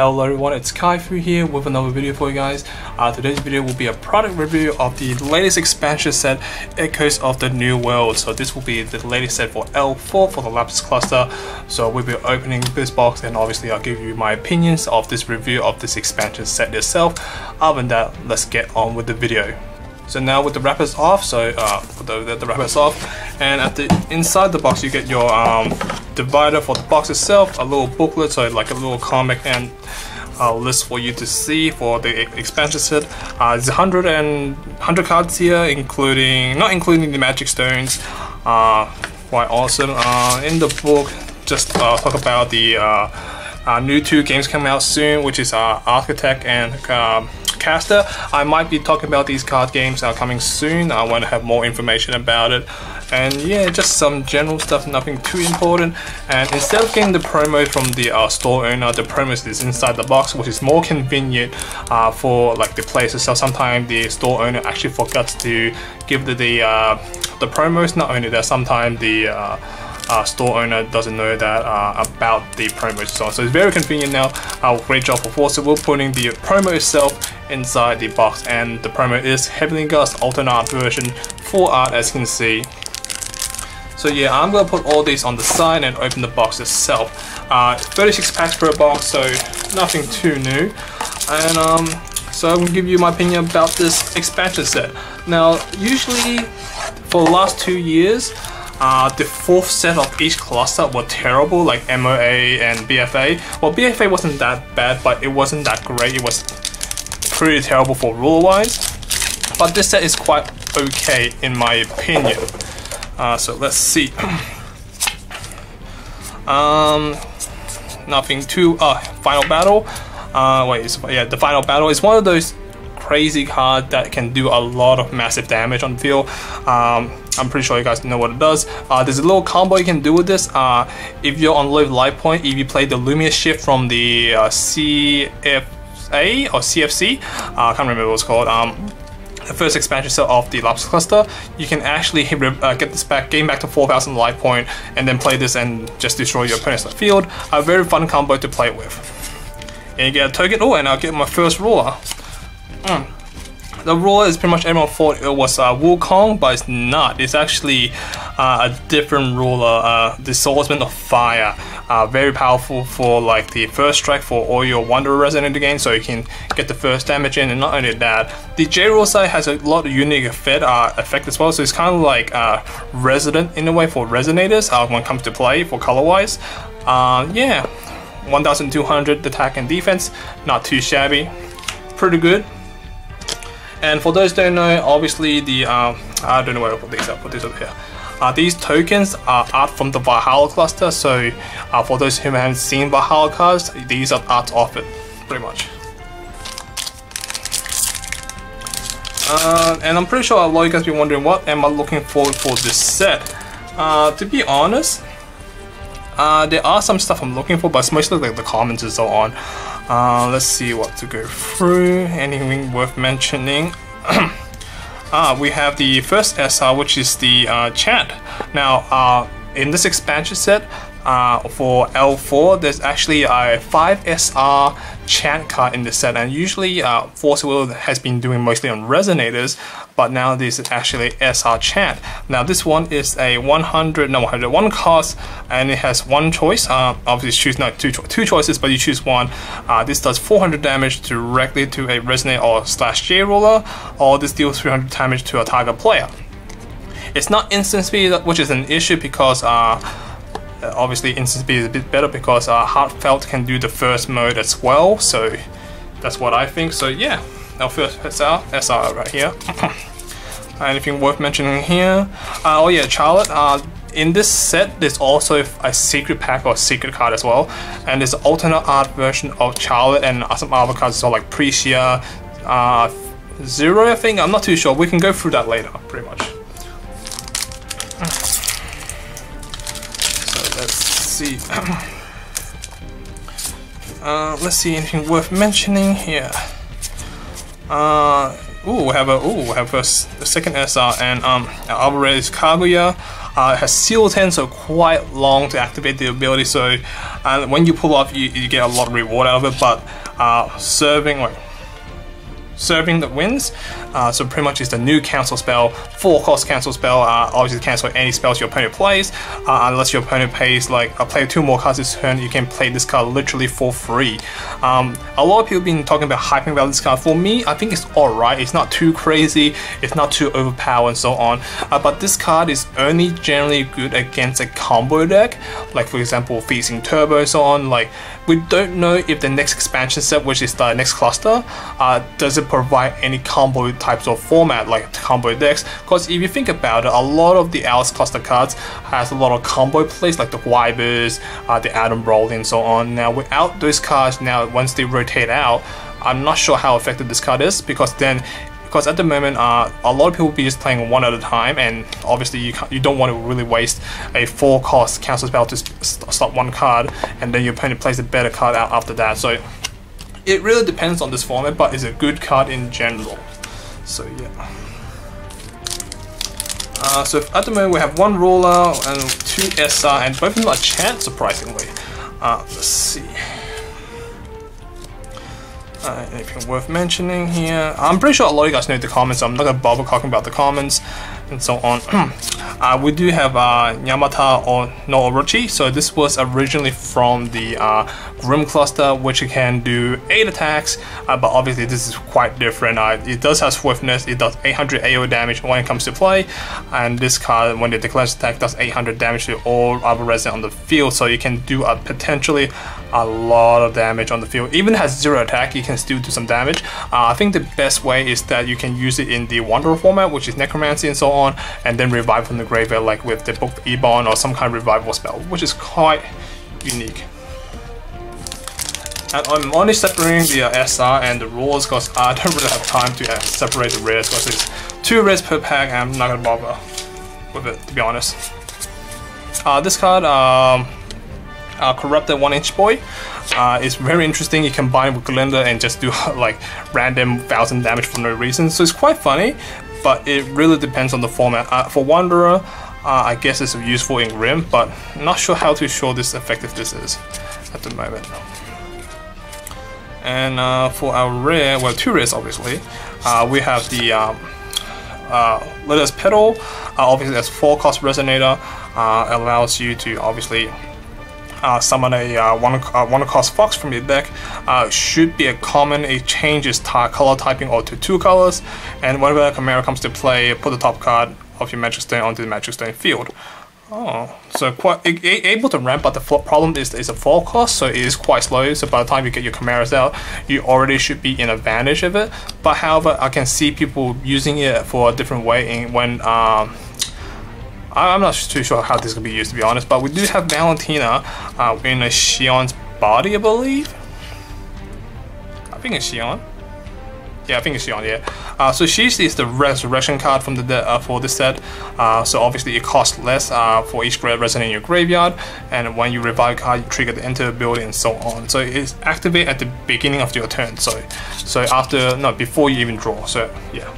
Hello everyone, it's Kaifu here with another video for you guys. Today's video will be a product review of the latest expansion set, Echoes of the New World. So this will be the latest set for L4 for the Lapis cluster. So we'll be opening this box and obviously I'll give you my opinions of this review of this expansion set itself. Other than that, let's get on with the video. So now with the wrappers off, put the wrappers off, and at the inside the box you get your divider for the box itself, a little booklet, so like a little comic and a list for you to see for the expansion set. There's 100 cards here, not including the magic stones. Quite awesome. In the book, just talk about the new 2 games coming out soon, which is Architect and Caster. I might be talking about these card games coming soon. I want to have more information about it, and yeah, just some general stuff, nothing too important. And instead of getting the promo from the store owner, the promo is inside the box, which is more convenient for like the players. So sometimes the store owner actually forgets to give the promos. Not only that, sometimes the store owner doesn't know that about the promo, so it's very convenient now. Great job for Forcible putting the promo itself inside the box, and the promo is Heavenly Gust alternate art version, full art as you can see. So yeah, I'm gonna put all these on the side and open the box itself. 36 packs per box, so nothing too new. And so I'm gonna give you my opinion about this expansion set. Now, usually for the last 2 years, the 4th set of each cluster were terrible, like MOA and BFA. Well, BFA wasn't that bad, but it wasn't that great. It was pretty terrible for ruler-wise. But this set is quite okay in my opinion. So let's see. Nothing too. Final Battle. The Final Battle is one of those crazy cards that can do a lot of massive damage on the field. I'm pretty sure you guys know what it does. There's a little combo you can do with this. If you're on low life point, if you play the Lumia Shift from the CFA or CFC, I can't remember what it's called. The first expansion set of the Lapis cluster, you can actually get this back, gain back to 4,000 life point, and then play this and just destroy your opponent's field. A very fun combo to play with. And you get a token. Oh, and I'll get my first ruler. The ruler is pretty much, everyone thought it was Wukong, but it's not. It's actually a different ruler, the Swordsman of Fire. Very powerful for like the first strike for all your Wanderer resident again, so you can get the first damage in. And not only that, the J rule side has a lot of unique effect as well, so it's kind of like Resident in a way for Resonators when it comes to play for color wise. Yeah, 1200 attack and defense, not too shabby, pretty good. And for those who don't know, obviously the I don't know where to put these up. Put these over here. These tokens are art from the Valhalla cluster. So for those who haven't seen Valhalla cards, these are art of it, pretty much. And I'm pretty sure a lot of you guys be wondering, what am I looking forward for this set? To be honest, there are some stuff I'm looking for, but it's mostly like the comments and so on. Let's see what to go through. Anything worth mentioning? We have the first SR, which is the chant. Now, in this expansion set, for L4, there's actually a 5 SR chant card in the set, and usually Forcible has been doing mostly on Resonators, but now this is actually SR chant. Now this one is a 101 cost, and it has 1 choice. Obviously choose not two choices, but you choose one. This does 400 damage directly to a Resonator or /J ruler, or this deals 300 damage to a target player. It's not instant speed, which is an issue because obviously instant speed is a bit better because Heartfelt can do the first mode as well, so that's what I think. So yeah, our first SR right here. Anything worth mentioning here? Oh yeah, Charlotte. In this set, there's also a secret pack or secret card as well, and there's an alternate art version of Charlotte and some other cards as well, like Precia, Zero, I think. I'm not too sure. We can go through that later, pretty much. Let's see. Let's see, anything worth mentioning here. We have the second SR, and Alvarez Kaguya. It has seal 10, so quite long to activate the ability. So when you pull off, you get a lot of reward out of it. But serving that wins, so pretty much it's the new cancel spell, 4-cost cancel spell. Obviously cancel any spells your opponent plays, unless your opponent pays like play 2 more cards this turn. You can play this card literally for free. A lot of people have been talking about hyping about this card. For me, I think it's alright. It's not too crazy, it's not too overpowered and so on, but this card is only generally good against a combo deck, like for example Feasting Turbo and so on. Like, we don't know if the next expansion set, which is the next cluster, does it provide any combo types of format like combo decks, because if you think about it, a lot of the Alice cluster cards has a lot of combo plays like the Wybers, the Adam Brolin and so on. Now without those cards, now once they rotate out, I'm not sure how effective this card is, because at the moment a lot of people will be just playing one at a time, and obviously you don't want to really waste a 4-cost cancel spell to stop one card and then your opponent plays a better card out after that. So it really depends on this format, but it's a good card in general. So yeah. So at the moment we have 1 ruler and 2 SR, and both of them are chant, surprisingly. Let's see. Anything worth mentioning here? I'm pretty sure a lot of you guys know the comments, so I'm not going to bother talking about the comments and so on. We do have Yamata or no Orochi. So this was originally from the Grim cluster, which can do 8 attacks, but obviously this is quite different. It does have swiftness, it does 800 AO damage when it comes to play, and this card, when it declares attack, does 800 damage to all other resident on the field, so you can do potentially a lot of damage on the field. Even has 0 attack, you can still do some damage. I think the best way is that you can use it in the Wanderer format, which is Necromancy and so on, and then revive from the graveyard, like with the Book of Ebon or some kind of revival spell, which is quite unique. And I'm only separating the SR and the rules because I don't really have time to separate the rares, because it's 2 rares per pack and I'm not gonna bother with it, to be honest. This card, Corrupted 1-inch Boy, is very interesting. You combine it with Glinda and just do like random 1000 damage for no reason, so it's quite funny, but it really depends on the format. For Wanderer, I guess it's useful in Grim, but not sure how to show this effective this is at the moment. And for our rare, well, 2 rares obviously, we have the Let Petal. Obviously as 4-cost Resonator, allows you to obviously summon a one cost Fox from your deck. Should be a common. It changes color typing or to 2 colors, and whenever a Chimera comes to play, put the top card of your Magic Stone onto the Magic Stone field. Oh, so quite able to ramp, but the problem is it's a 4-cost, so it is quite slow. So by the time you get your Chimeras out, you already should be in advantage of it. But however, I can see people using it for a different way when I'm not too sure how this can be used, to be honest, but we do have Valentina in a Shion's body, I believe. I think it's Shion. Yeah, I think it's Shion, yeah. So she is the resurrection card from the for this set. So obviously it costs less for each resident in your graveyard, and when you revive a card, you trigger the enter ability and so on. So it's activate at the beginning of your turn. So after, no, before you even draw. So yeah.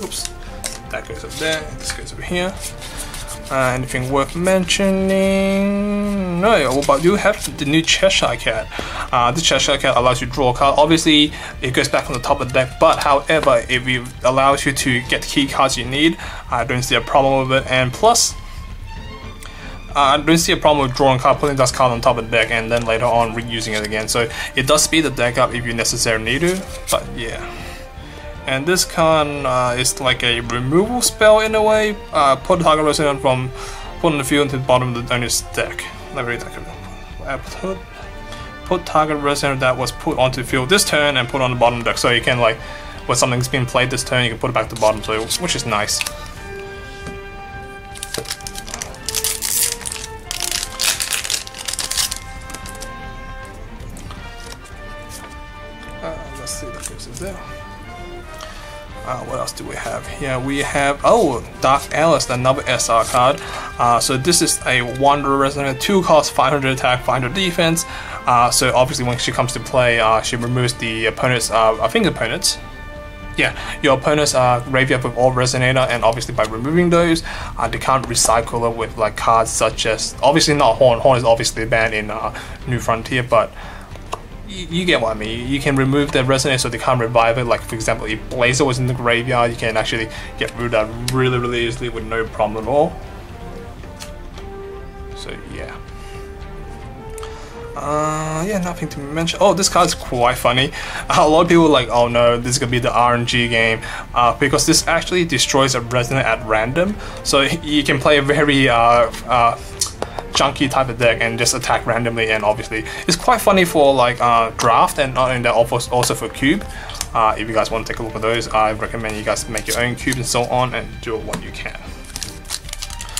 Oops, that goes up there, this goes over here. Anything worth mentioning? No, but you have the new Cheshire Cat. The Cheshire Cat allows you to draw a card. Obviously, it goes back on the top of the deck, but however, if it allows you to get key cards you need, I don't see a problem with it. And plus, I don't see a problem with drawing card, putting that card on top of the deck, and then later on reusing it again. So it does speed the deck up if you necessarily need to, but yeah. And this card is like a removal spell in a way. Put target resident from put on the field to the bottom of the opponent's deck. Let me read that. Put target resident that was put onto the field this turn and put on the bottom of the deck. So you can, like, when something's been played this turn, you can put it back to the bottom, so which is nice. Let's see, that goes in there. What else do we have here? We have, oh, Dark Alice, another SR card. So this is a Wanderer Resonator, 2 cost, 500 attack, 500 defense. So obviously when she comes to play, she removes the opponent's, your opponent's graveyard with all Resonator, and obviously by removing those, they can't recycle it with like cards such as, obviously not Horn. Horn is obviously banned in New Frontier, but you get what I mean. You can remove the Resonator so they can't revive it. Like for example, if Blazer was in the graveyard, you can actually get rid of that really easily with no problem at all. So yeah. Yeah, nothing to mention. Oh, this card is quite funny. A lot of people are like, oh no, this is gonna be the RNG game, because this actually destroys a Resonator at random. So you can play a very junky type of deck and just attack randomly, and obviously it's quite funny for like draft, and not only that, also for cube. If you guys want to take a look at those, I recommend you guys make your own cube and so on, and do what you can.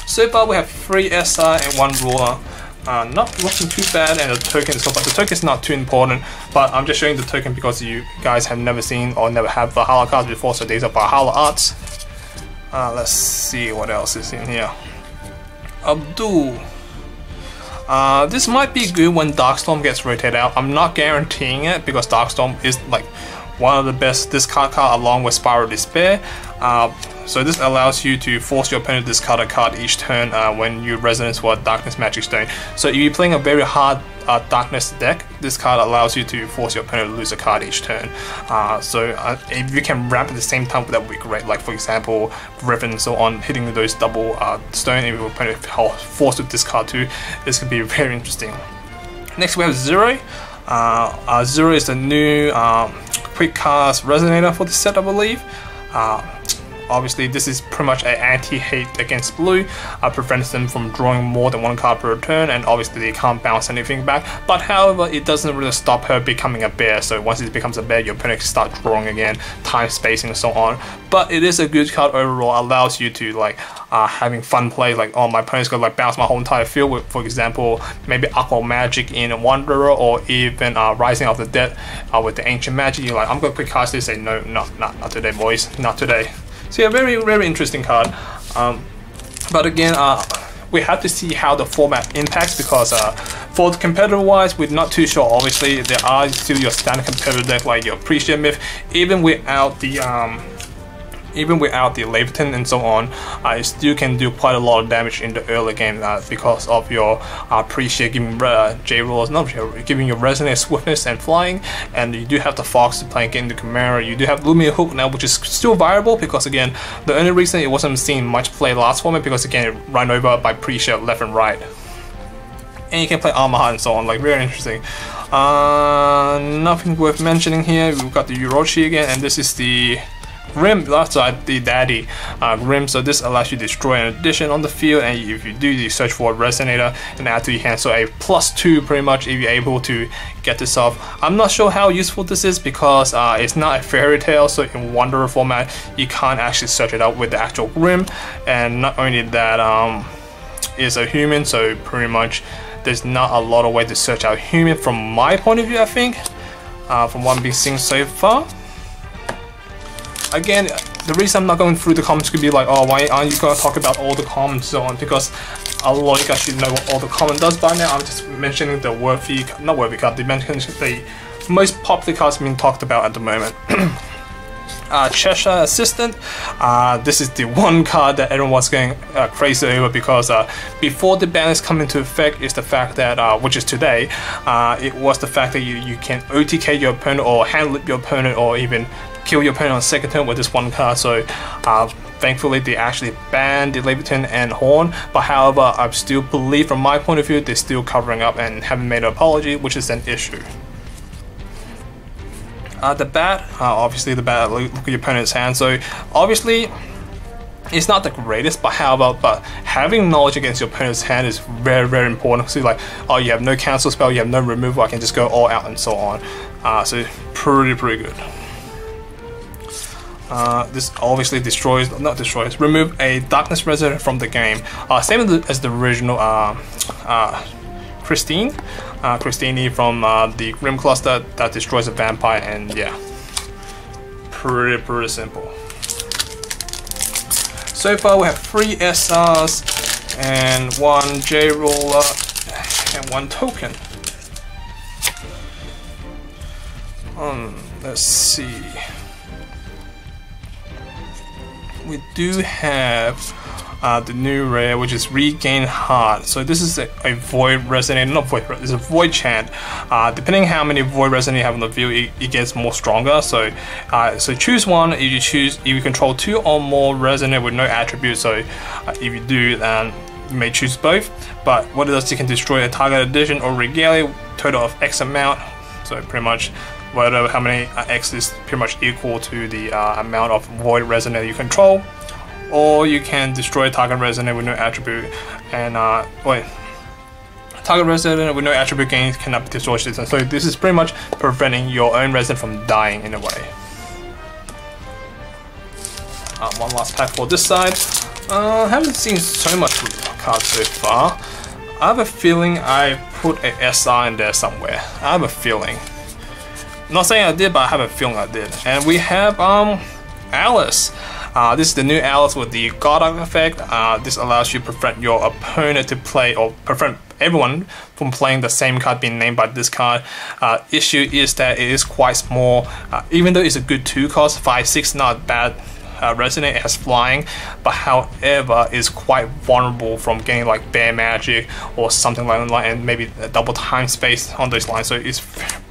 So far we have 3 SR and 1 ruler. Not looking too bad, and the token is so far. The token is not too important, but I'm just showing the token because you guys have never seen or never had Valhalla cards before, so these are Valhalla arts. Let's see what else is in here. Abdul. This might be good when Darkstorm gets rotated out. I'm not guaranteeing it because Darkstorm is like one of the best discard card along with Spiral Despair. So this allows you to force your opponent to discard a card each turn when you resonance for a Darkness Magic Stone. So if you're playing a very hard Darkness deck, this card allows you to force your opponent to lose a card each turn. If you can ramp at the same time, that would be great. Like for example, Griffin and so on, hitting those double stone, if your opponent forced to discard 2, this could be very interesting. Next we have Zero. Zero is the new quick cast Resonator for this set, I believe. Obviously this is pretty much an anti-hate against blue, prevents them from drawing more than 1 card per turn, and obviously they can't bounce anything back. But however, it doesn't really stop her becoming a bear, so once it becomes a bear, your opponent can start drawing again, time spacing and so on. But it is a good card overall, allows you to like having fun play, like oh my opponent's gonna like bounce my whole entire field with, for example, maybe Aqua Magic in Wanderer, or even Rising of the Dead with the Ancient Magic. You're like, I'm gonna quick cast this, say no, not today boys, not today. So yeah, very interesting card. But again, we have to see how the format impacts, because for the competitive wise, we're not too sure. Obviously, there are still your standard competitive deck like your Appreciate Myth, even without the Leviathan and so on, it still can do quite a lot of damage in the early game because of your Appreciate giving giving your Resonate Swiftness and Flying, and you do have the Fox to play against the Chimera. You do have Lumia Hook now, which is still viable, because again, the only reason it wasn't seen much play last format because again, it ran over by Appreciate left and right. And you can play Armor Heart and so on, like very interesting. Nothing worth mentioning here. We've got the Orochi again, and this is the Grim, that's the daddy Grim. So this allows you to destroy an addition on the field, and if you do, you search for a Resonator and add to your hand. So a +2 pretty much if you're able to get this off. I'm not sure how useful this is because it's not a fairy tale, so in Wanderer format you can't actually search it out with the actual Grim. And not only that, it's a human, so pretty much there's not a lot of way to search out human from my point of view, I think, from what I'm being seeing so far. Again, the reason I'm not going through the comments could be like, oh, why aren't you going to talk about all the comments and so on, because a lot of you guys should know what all the comment does by now. I'm just mentioning the not worthy card, the most popular cards being talked about at the moment. Cheshire Assistant. This is the one card that everyone was going crazy over, because before the ban is coming into effect is the fact that, which is today, it was the fact that you can OTK your opponent or hand lip your opponent or even kill your opponent on second turn with this one card. So thankfully they actually banned the Leviathan and Horn, but however I still believe from my point of view they're still covering up and haven't made an apology, which is an issue. The bat, obviously the bat, look at your opponent's hand, so obviously it's not the greatest, but having knowledge against your opponent's hand is very important. So like, oh, you have no cancel spell, you have no removal, I can just go all out and so on. So pretty good. This obviously remove a Darkness Resonator from the game. Same as the original Christine from the Grim Cluster that destroys a vampire, and yeah, pretty simple. So far we have 3 SRs and 1 J roller and 1 token. Let's see. We do have the new rare, which is Regain Heart. So this is a Void Resonate, not Void, it's a Void Chant. Depending how many Void Resonate you have on the field, it gets more stronger. So so choose one. If you control 2 or more Resonate with no attribute, so if you do, then you may choose both. But what it does, you can destroy a target addition or regalia, total of X amount. So pretty much whatever, how many X is pretty much equal to the amount of Void Resonate you control. Or you can destroy target Resonate with no attribute, and target Resonate with no attribute gains cannot be destroyed. So this is pretty much preventing your own Resonate from dying in a way. One last pack for this side. I haven't seen so much cards so far. I have a feeling I put a SR in there somewhere. I have a feeling. Not saying I did, but I have a feeling I did. And we have Alice. This is the new Alice with the Goddark effect. This allows you to prevent your opponent to play, or prevent everyone from playing the same card being named by this card. Issue is that it is quite small. Even though it's a good 2 cost, 5/6 not bad. Resonate, it has flying, but however is quite vulnerable from getting like bear magic or something like that, and maybe a double time space on those lines, so it's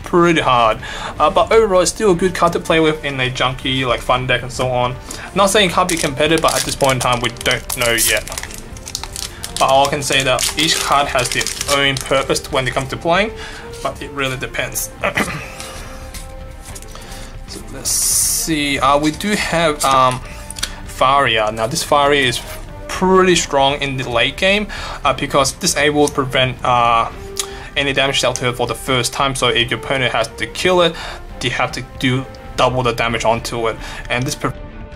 pretty hard. But overall it's still a good card to play with in a junky like fun deck and so on. Not saying it can't be competitive, but at this point in time we don't know yet. But all I can say that each card has their own purpose when it comes to playing, but it really depends. So let's see, we do have Faria. Now this Faria is pretty strong in the late game because this will prevent any damage dealt to it for the first time. So if your opponent has to kill it, they have to do double the damage onto it, and this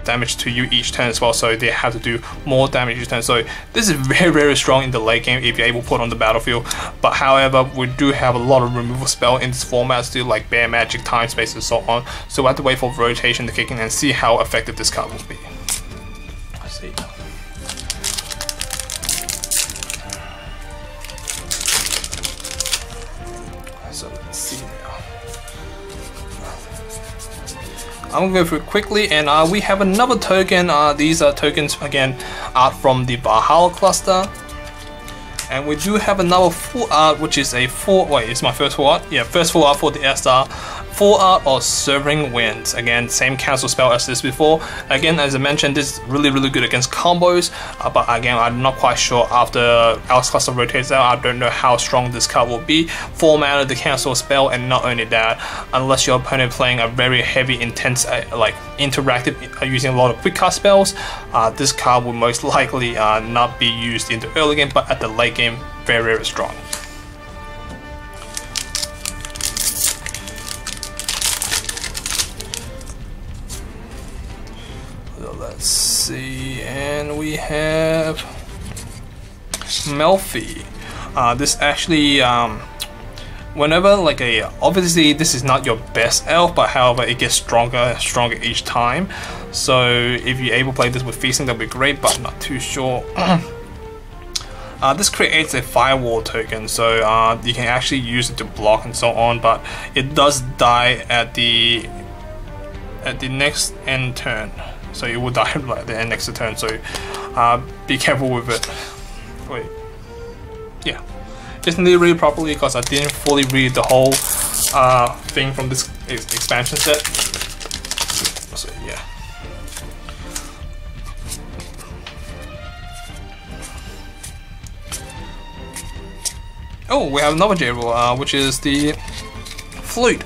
damage to you each turn as well, so they have to do more damage each turn. So this is very strong in the late game if you're able to put on the battlefield. But however, we do have a lot of removal spell in this format still, like bear magic, time space and so on, so we have to wait for rotation to kick in and see how effective this card will be. Let's see. So let's see now. I'm gonna go through it quickly, and we have another token. These are tokens again from the Valhalla cluster, and we do have another full art, which is a full. Wait, it's my first full art. Yeah, first full art for the SR. Full art of Serving Winds. Again, same cancel spell as this before. Again, as I mentioned, this is really good against combos. But again, I'm not quite sure after Alice Cluster rotates out. I don't know how strong this card will be. 4 mana to cancel spell, and not only that, unless your opponent playing a very heavy, intense, like interactive, using a lot of quick cast spells, this card will most likely not be used in the early game, but at the late game, very strong. Let's see, and we have Melfi. This actually, whenever like obviously this is not your best elf, but however it gets stronger each time. So if you're able to play this with feasting, that'd be great, but I'm not too sure. This creates a firewall token, so you can actually use it to block and so on, but it does die at the next end turn. So it will die at the end next turn, so be careful with it. Wait, yeah, just need to read it properly because I didn't fully read the whole thing from this expansion set. So yeah. Oh, we have another J-Roll, which is the Flute.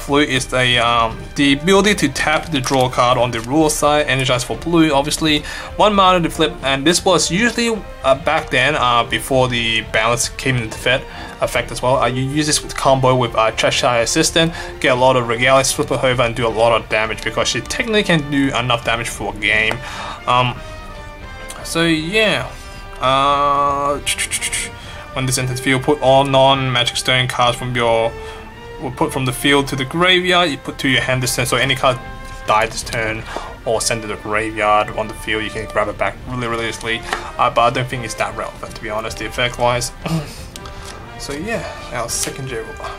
Flute is the ability to tap the draw card on the ruler side, energize for blue, obviously 1 mana to flip, and this was usually back then before the balance came into effect as well. You use this with combo with Cheshire Assistant, get a lot of regalia, flip her over, and do a lot of damage because she technically can do enough damage for a game. So yeah. When this enters the field, put all non-magic stone cards from your put from the field to the graveyard. You put to your hand this turn, so any card die this turn, or send to the graveyard on the field, you can grab it back really easily. But I don't think it's that relevant, to be honest, the effect wise. So yeah, our second J Ruler.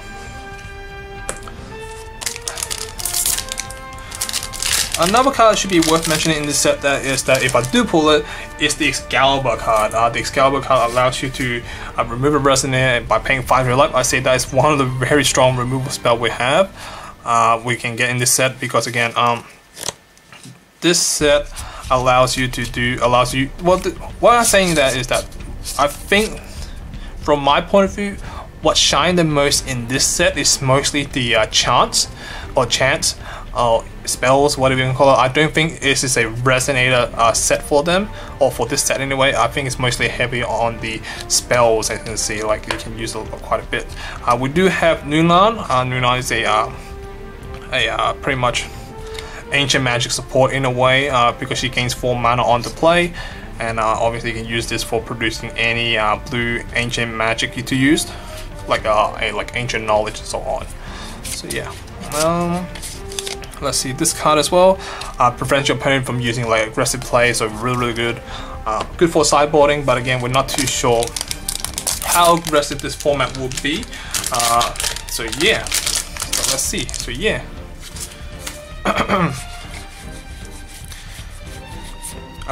Another card that should be worth mentioning in this set is that if I do pull it, is the Excalibur card. The Excalibur card allows you to remove a Resonator by paying 5 your life. I say that is one of the very strong removal spell we have. We can get in this set because again, this set allows you to what I'm saying that is that I think from my point of view, what shines the most in this set is mostly the chants or spells, whatever you can call it. I don't think this is a Resonator set for them, or for this set anyway. I think it's mostly heavy on the spells. As you can see, like you can use it quite a bit. We do have Nunan. Nunan is a pretty much ancient magic support in a way, because she gains 4 mana on the play, and obviously you can use this for producing any blue ancient magic to use, like ancient knowledge and so on. So yeah. Let's see this card as well. Prevents your opponent from using like aggressive play, so really good. Good for sideboarding, but again, we're not too sure how aggressive this format will be. So yeah, so let's see. So yeah.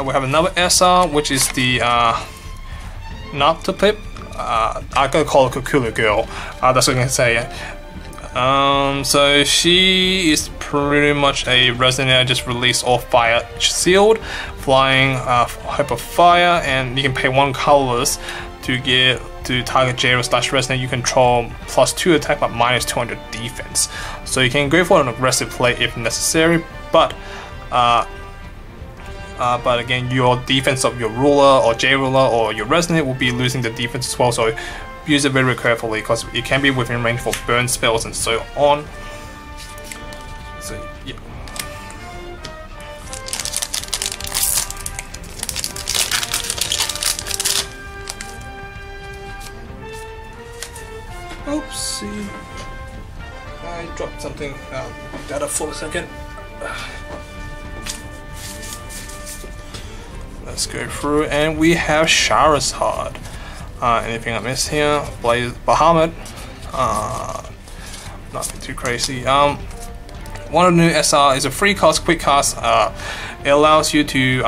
We have another SR, which is the Noctipip. I gotta call it Kukulu Girl. That's what I can say. So she is pretty much a Resonator, just release all fire sealed, flying hyper fire, and you can pay 1 colorless to get to target J/Resonator you control +2 attack but -200 defense. So you can go for an aggressive play if necessary, but again, your defense of your ruler or J ruler or your Resonator will be losing the defense as well. So use it very carefully because it can be within range for burn spells and so on. So yeah. Oopsie. I dropped something. Data for a second. Let's go through, and we have Charizard. Anything I missed here? Blaze Bahamut. Nothing too crazy. One of the new SR is a free cost, quick cast. It allows you to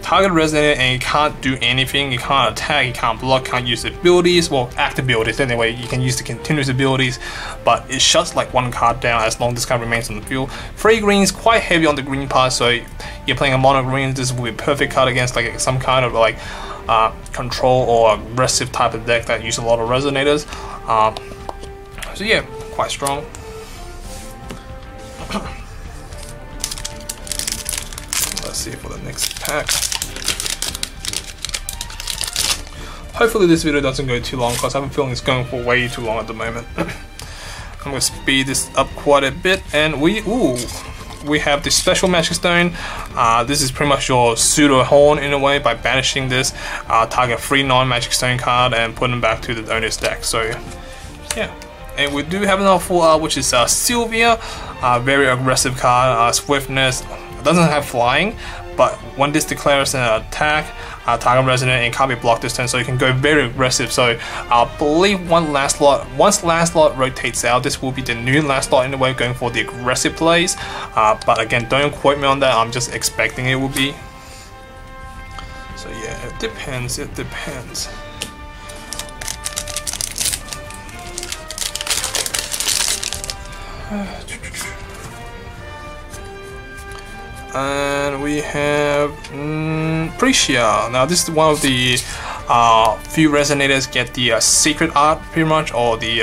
target Resonator and you can't do anything. You can't attack, you can't block, can't use abilities. Well, active abilities anyway. You can use the continuous abilities, but it shuts like 1 card down as long as this card remains on the field. 3 greens, quite heavy on the green part, so you're playing a mono green. This will be a perfect card against like some kind of like control or aggressive type of deck that use a lot of Resonators. So yeah, quite strong. Let's see for the next pack. Hopefully this video doesn't go too long because I have a feeling it's going for way too long at the moment. I'm going to speed this up quite a bit, and we have the special magic stone. This is pretty much your pseudo horn in a way. By banishing this, target 3 non-magic stone card and put them back to the owner's deck. So yeah, and we do have another full art, which is Sylvia. Very aggressive card. Swiftness. It doesn't have flying, but when this declares an attack, target Resonator and can't be blocked this turn, so you can go very aggressive. So I believe once Lancelot rotates out, this will be the new Lancelot in a way, going for the aggressive plays. But again, don't quote me on that, I'm just expecting it will be. So yeah, it depends. And we have Precia. Now this is one of the few Resonators get the secret art pretty much, or the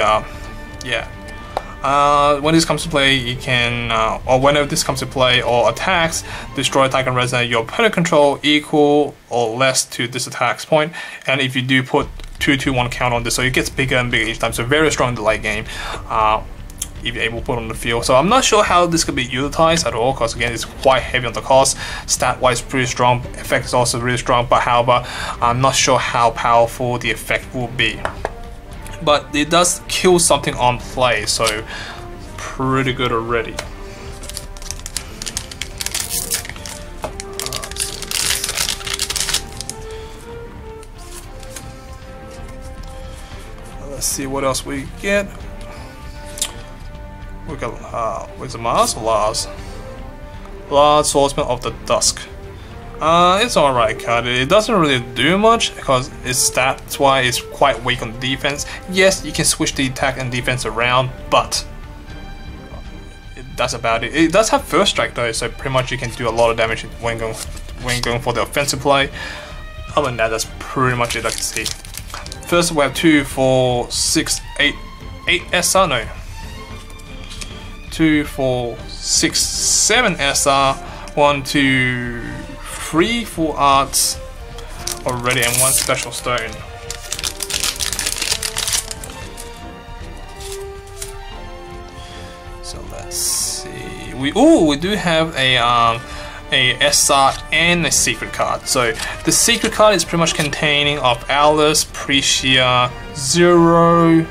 when this comes to play, you can or whenever this comes to play or attacks, destroy attack and Resonator your opponent control equal or less to this attack's point. And if you do put 2/2/1 count on this, so it gets bigger and bigger each time. So very strong in the late game. If you're able to put on the field. So I'm not sure how this could be utilized at all, because again, it's quite heavy on the cost. Stat wise pretty strong, effect is also really strong, but however, I'm not sure how powerful the effect will be. But it does kill something on play, so pretty good already. Let's see what else we get. We got where's the Mars? Lars, Swordsman of the Dusk. It's alright card. It doesn't really do much because that's why it's quite weak on defense. Yes, you can switch the attack and defense around, but that's about it. It does have first strike though, so pretty much you can do a lot of damage when going for the offensive play. Other than that, that's pretty much it I can see. First we have 2, 4, 6, 8 SR, no. 2, 4, 6, 7 SR, 1, 2, 3 full arts already, and 1 special stone. So let's see. We do have a SR and a secret card. So the secret card is pretty much containing of Alice, Precia, Zero,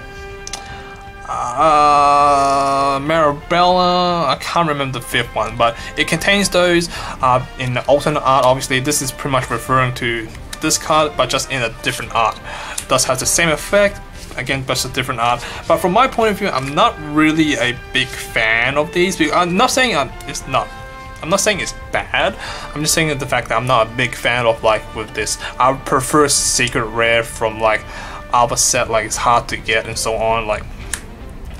Marabella, I can't remember the 5th one, but it contains those in the alternate art. Obviously this is pretty much referring to this card, but just in a different art. It does have the same effect, again, but it's a different art. But from my point of view, I'm not really a big fan of these. I'm not saying I'm not saying it's bad. I'm just saying that the fact that I'm not a big fan of with this. I would prefer secret rare from Alpha set, it's hard to get and so on.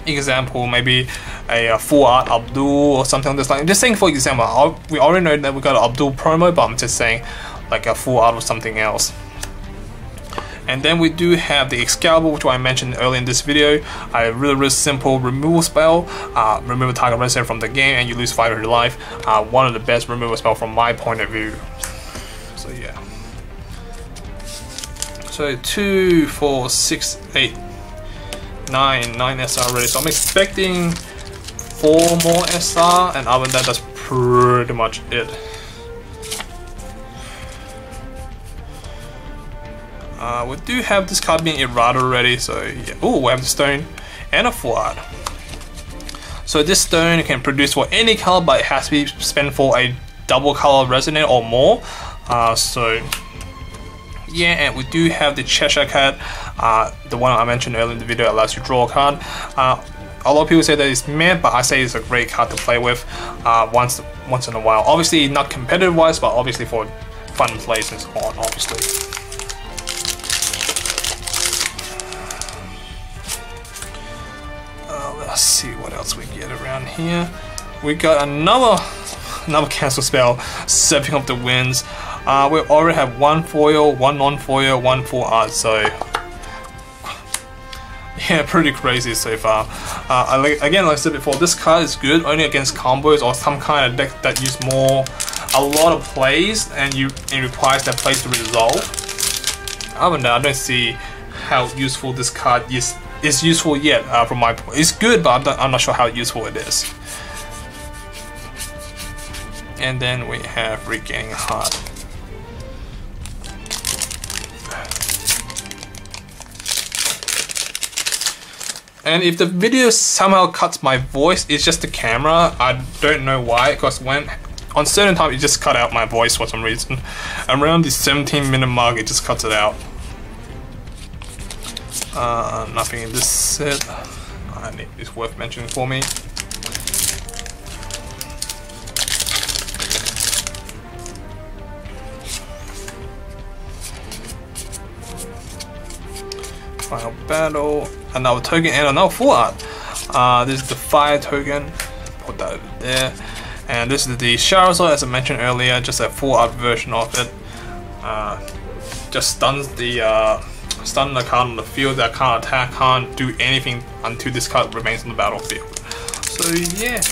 Example, maybe a full art Abdul or something like this. I'm just saying, for example, we already know that we got an Abdul promo, but I'm just saying a full art or something else. And then we do have the Excalibur, which I mentioned earlier in this video. A really simple removal spell. Remove a target resident from the game and you lose 500 life. One of the best removal spell from my point of view. So yeah. So 2, 4, 6, 8, 9 SR already. So I'm expecting 4 more SR, and other than that, that's pretty much it. We do have this card being errata already, so yeah. Oh, we have the stone and a full art. So this stone can produce for any color, but it has to be spent for a double color resonant or more. So yeah, and we do have the Cheshire card, the one I mentioned earlier in the video, allows you to draw a card. A lot of people say that it's meh, but I say it's a great card to play with once in a while. Obviously not competitive wise, but obviously for fun plays and so on, obviously. Let's see what else we get around here. We got another cancel spell, Surfing of the Winds. We already have 1 foil, 1 non-foil, 1 full art, so yeah, pretty crazy so far. Again, like I said before, this card is good only against combos or some kind of deck that use a lot of plays and it requires that plays to resolve. Other than that, I don't see how useful this card is useful yet. From my point, it's good, but I'm not sure how useful it is. And then we have Regaining Heart. And if the video somehow cuts my voice, it's just the camera. I don't know why, because on certain time it just cut out my voice for some reason. Around the 17-minute mark, it just cuts it out. Nothing in this set. It's worth mentioning for me. Final battle. Another token and another full art. This is the fire token. Put that over there. And this is the Charizard, as I mentioned earlier, just a full art version of it. Just stuns the card on the field. That can't attack, can't do anything until this card remains on the battlefield. So yeah.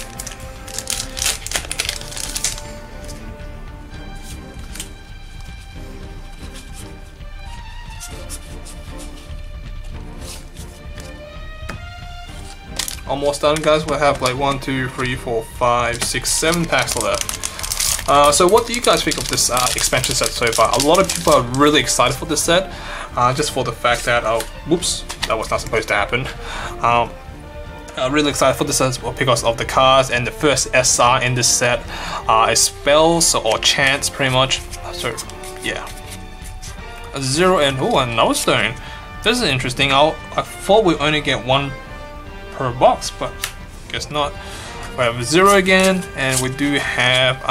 Almost done, guys. We'll have 1, 2, 3, 4, 5, 6, 7 packs left. So what do you guys think of this expansion set so far? A lot of people are really excited for this set, just for the fact that, whoops, that was not supposed to happen. Really excited for this set because of the cards and the first SR in this set is spells or chants pretty much. So yeah, a 0 and another stone. This is interesting. I thought we only get one per box, but guess not. We have 0 again, and we do have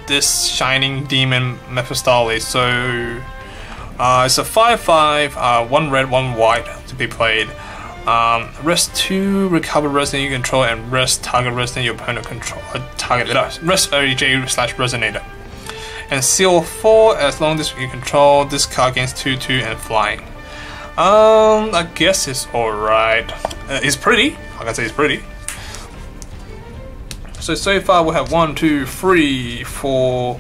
this Shining Demon Mephistopheles. So it's a 5/5, 1 red, 1 white to be played. Rest 2, recover resident you control, and rest target resident your opponent control. Rest OJ/resonator. And seal 4, as long as you control, this card gains 2/2 and flying. I guess it's alright. It's pretty. I can say it's pretty. So far we have 1, 2, 3, 4,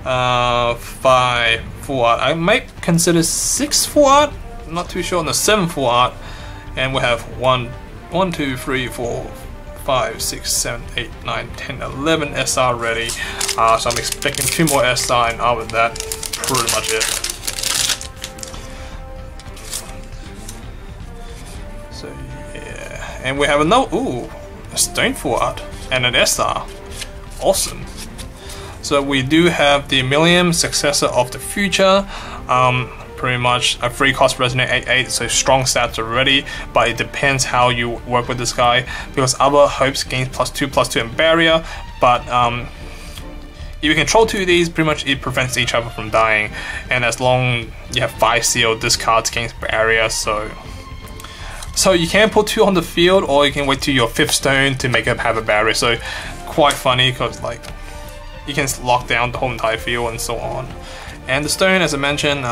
5 full art. I might consider 6 full art. I'm not too sure. No, 7 full art. And we have 1, 2, 3, 4, 5, 6, 7, 8, 9, 10, 11 SR ready. So I'm expecting 2 more SR, and other than that, pretty much it. So yeah, and we have another, a stone full art and an SR. Awesome. So we do have the Millennium Successor of the Future. Pretty much a 3-cost Resonate 8/8, so strong stats already, but it depends how you work with this guy, because other hopes gains +2/+2 and barrier, but if you control 2 of these, pretty much it prevents each other from dying, and as long you have 5 seal, this card gains barrier, so you can put 2 on the field, or you can wait till your 5th stone to make it have a barrier, so quite funny, because like you can lock down the whole entire field and so on. And the stone, as I mentioned,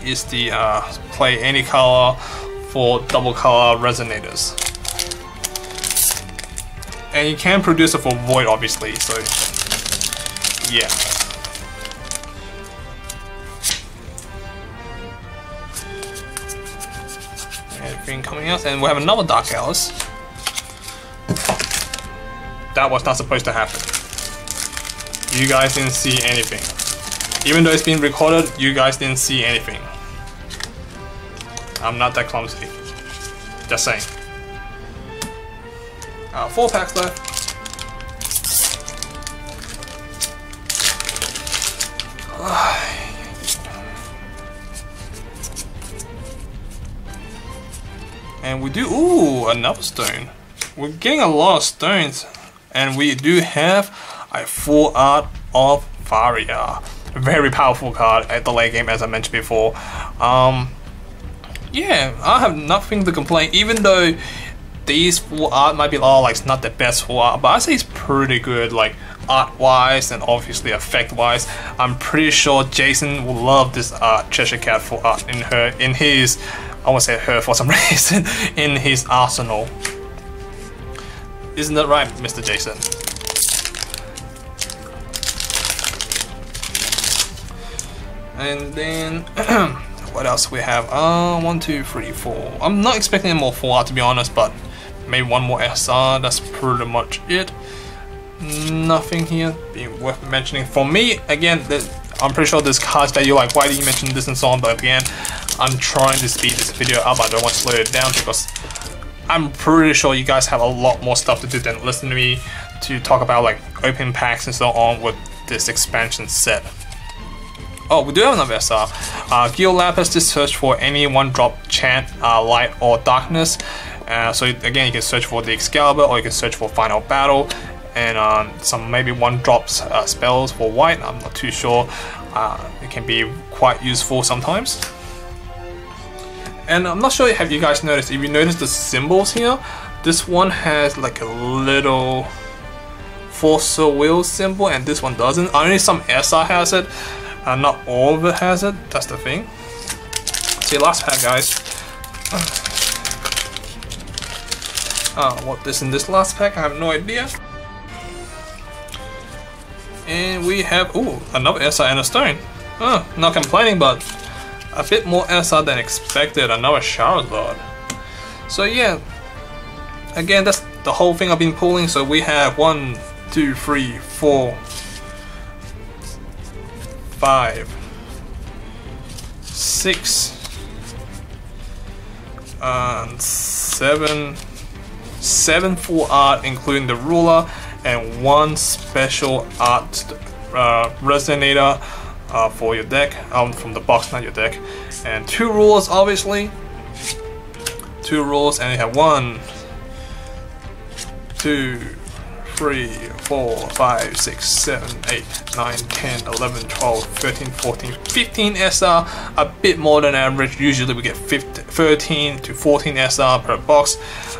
is the play any color for double color resonators, and you can produce it for void, obviously. So yeah. Everything coming out, and we have another Dark Alice. That was not supposed to happen. You guys didn't see anything. Even though it's been recorded, you guys didn't see anything. I'm not that clumsy. Just saying. 4 packs left. And we do, another stone. We're getting a lot of stones. And we do have a full art of Faria. A very powerful card at the late game, as I mentioned before. Yeah, I have nothing to complain, even though these full art might be like not the best full art, but I say it's pretty good, like art wise and obviously effect wise. I'm pretty sure Jason will love this Cheshire Cat full art in his, I won't say her for some reason, in his arsenal. Isn't that right, Mr. Jason? And then what else we have? 1, 2, 3, 4. I'm not expecting any more full art, to be honest, but maybe 1 more SR. That's pretty much it. Nothing here being worth mentioning for me. Again, I'm pretty sure there's cards that you're like, why did you mention this and so on? But again, I'm trying to speed this video up. I don't want to slow it down because I'm pretty sure you guys have a lot more stuff to do than listen to me to talk about like open packs and so on with this expansion set. Oh, we do have another SR. Gil Lapis to search for any 1-drop chant, light or darkness. So again, you can search for the Excalibur, or you can search for Final Battle, and some maybe 1-drop spells for white. I'm not too sure. It can be quite useful sometimes. And I'm not sure if you guys noticed. If you notice the symbols here, this one has like a little Force of Will symbol, and this one doesn't. Only some SR has it. Not all of it has it, that's the thing. See, last pack, guys. What this in this last pack, I have no idea. And we have, another SR and a stone. Not complaining, but a bit more SR than expected, another Charizard. So yeah, again, that's the whole thing I've been pulling. So we have 1, 2, 3, 4, 5, 6, and 7 full art, including the ruler, and 1 special art resonator for your deck, from the box, not your deck. And 2 rules, obviously. 2 rules, and you have 1, 2, 3, 4, 5, 6, 7, 8, 9, 10, 11, 12, 13, 14, 15 SR, a bit more than average. Usually we get 13 to 14 SR per box,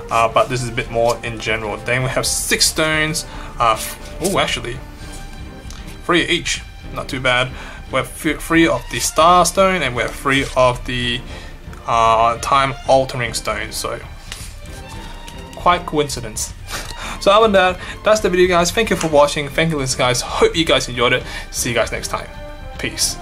but this is a bit more in general. Then we have 6 stones, oh actually, 3 each, not too bad. We have 3 of the star stone, and we have 3 of the time altering stone, so quite coincidence. So other than that, that's the video guys. Thank you for watching. Thank you guys. Hope you guys enjoyed it. See you guys next time. Peace.